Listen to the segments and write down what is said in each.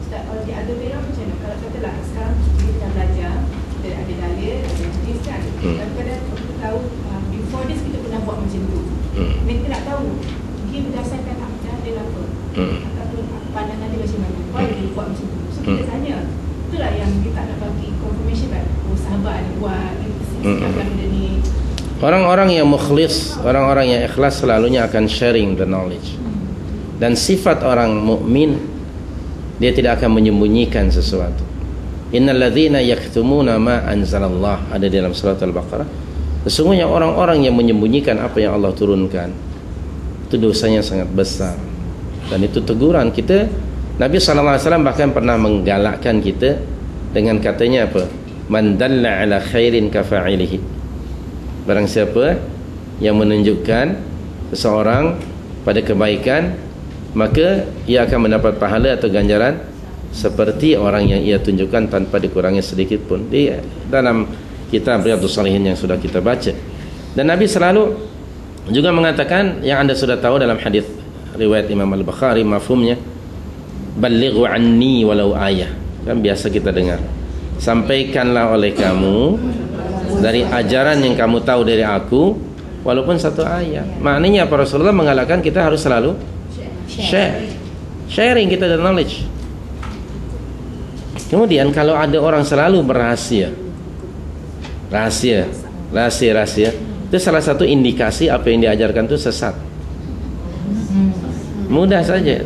Ustaz, kalau di other way macam mana? Kalau katalah sekarang kita dah belajar, kita ada dalil, ada hadis kan. Kadang-kadang kita tahu before this kita pernah buat macam tu. Kita nak tahu dia berdasarkan dalil apa, ataupun pandangan dia macam mana. Why dia buat macam tu? So kita tanya. Itulah yang kita nak bagi confirmation kan. Oh, sahabat ada buat, sikapkan benda ni. Orang-orang yang mukhlis, orang-orang yang ikhlas selalunya akan sharing the knowledge. Dan sifat orang mukmin, dia tidak akan menyembunyikan sesuatu. Innal ladzina yaktumuna ma anzalallah, ada dalam surat Al-Baqarah. Sesungguhnya orang-orang yang menyembunyikan apa yang Allah turunkan, itu dosanya sangat besar. Dan itu teguran kita. Nabi SAW bahkan pernah menggalakkan kita dengan katanya apa? Man dalla ala khairin kafa'ilihi. Barang siapa yang menunjukkan seseorang pada kebaikan, maka ia akan mendapat pahala atau ganjaran seperti orang yang ia tunjukkan tanpa dikurangi sedikit pun. Di dalam kitab Riyadhus Shalihin yang sudah kita baca. Dan Nabi selalu juga mengatakan yang anda sudah tahu dalam hadis riwayat Imam Al-Bukhari, mafhumnya ballighu anni walau ayah. Kan biasa kita dengar, sampaikanlah oleh kamu dari ajaran yang kamu tahu dari aku walaupun satu ayat. Maknanya para Rasulullah menggalakkan kita harus selalu sharing kita the knowledge. Kemudian kalau ada orang selalu berrahasia, rahasia, itu salah satu indikasi apa yang diajarkan itu sesat. Mudah saja.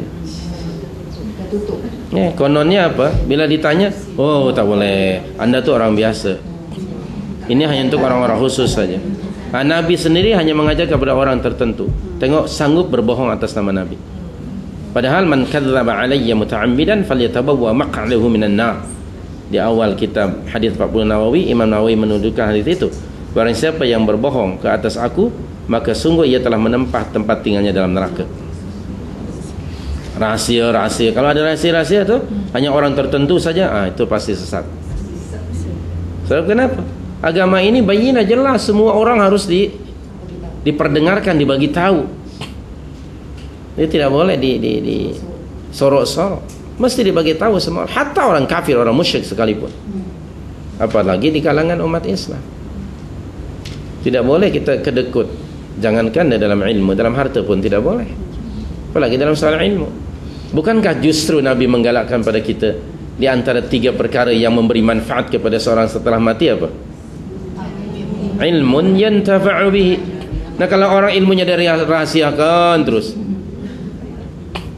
Kononnya apa? Bila ditanya, oh tak boleh, anda tuh orang biasa, ini hanya untuk orang-orang khusus saja. Nabi sendiri hanya mengajar kepada orang tertentu. Tengok, sanggup berbohong atas nama Nabi. Padahal man kadzdzaba alayya muta'ammidan falyatabawwa maq'adahu minan nar. Di awal kitab hadis 40 Nawawi, Imam Nawawi menunjukkan hadis itu. Barang siapa yang berbohong ke atas aku, maka sungguh ia telah menempah tempat tinggalnya dalam neraka. Rahasia. Kalau ada rahasia tu hanya orang tertentu saja, itu pasti sesat. Sebab kenapa? Agama ini bayyinah, jelas, semua orang harus diperdengarkan, dibagi tahu. Dia tidak boleh di sorok-sorok. Mesti dibagi tahu semua, hatta orang kafir, orang musyrik sekalipun. Apalagi di kalangan umat Islam. Tidak boleh kita kedekut. Jangankan dalam ilmu, dalam harta pun tidak boleh. Apalagi dalam soal ilmu. Bukankah justru Nabi menggalakkan pada kita di antara 3 perkara yang memberi manfaat kepada seorang setelah mati apa? Ilmun yantafa'u bihi. Nah, kalau orang ilmunya dari rahasiakan terus,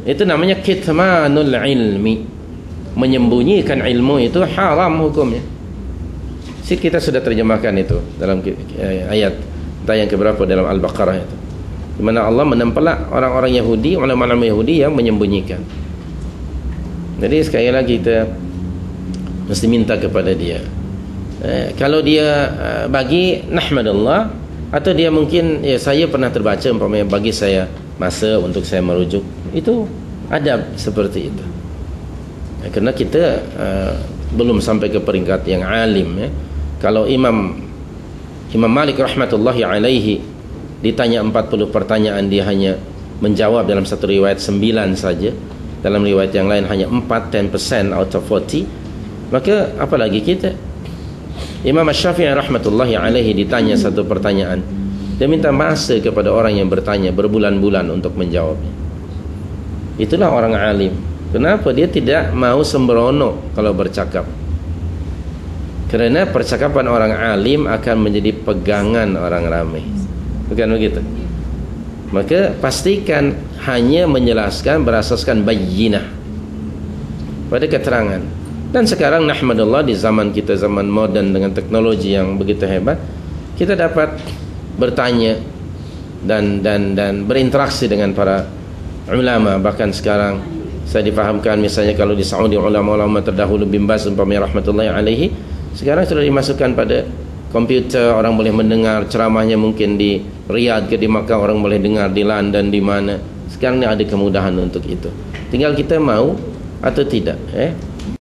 itu namanya kitmanul ilmi. Menyembunyikan ilmu itu haram hukumnya. Kita sudah terjemahkan itu dalam ayat yang keberapa dalam Al-Baqarah itu, di mana Allah menempelak orang-orang Yahudi, ulama-ulama Yahudi yang menyembunyikan. Jadi sekali lagi kita mesti minta kepada dia. Kalau dia bagi, nahmadallah. Atau dia mungkin, ya saya pernah terbaca umpamanya bagi saya masa untuk saya merujuk, itu adab seperti itu. Kerana kita belum sampai ke peringkat yang alim. Kalau Imam Malik rahmatullahi alaihi ditanya 40 pertanyaan, dia hanya menjawab dalam satu riwayat 9 saja, dalam riwayat yang lain hanya 10% out of 40, maka apalagi kita. Imam Asy-Syafi'i rahmatullahi alaihi ditanya satu pertanyaan, dia minta masa kepada orang yang bertanya berbulan-bulan untuk menjawabnya. Itulah orang alim. Kenapa dia tidak mau sembrono kalau bercakap? Kerana percakapan orang alim akan menjadi pegangan orang ramai. Bukan begitu? Maka pastikan hanya menjelaskan berasaskan bayyinah, pada keterangan. Dan sekarang nahmadullah di zaman kita, zaman moden dengan teknologi yang begitu hebat, kita dapat bertanya dan berinteraksi dengan para ulama. Bahkan sekarang saya difahamkan, misalnya kalau di Saudi ulama-ulama terdahulu bin Baz umpamanya rahmatullahi alaihi, sekarang sudah dimasukkan pada komputer, orang boleh mendengar ceramahnya mungkin di Riyadh ke di Makkah, orang boleh dengar di London, di mana. Sekarang ni ada kemudahan untuk itu. Tinggal kita mau atau tidak.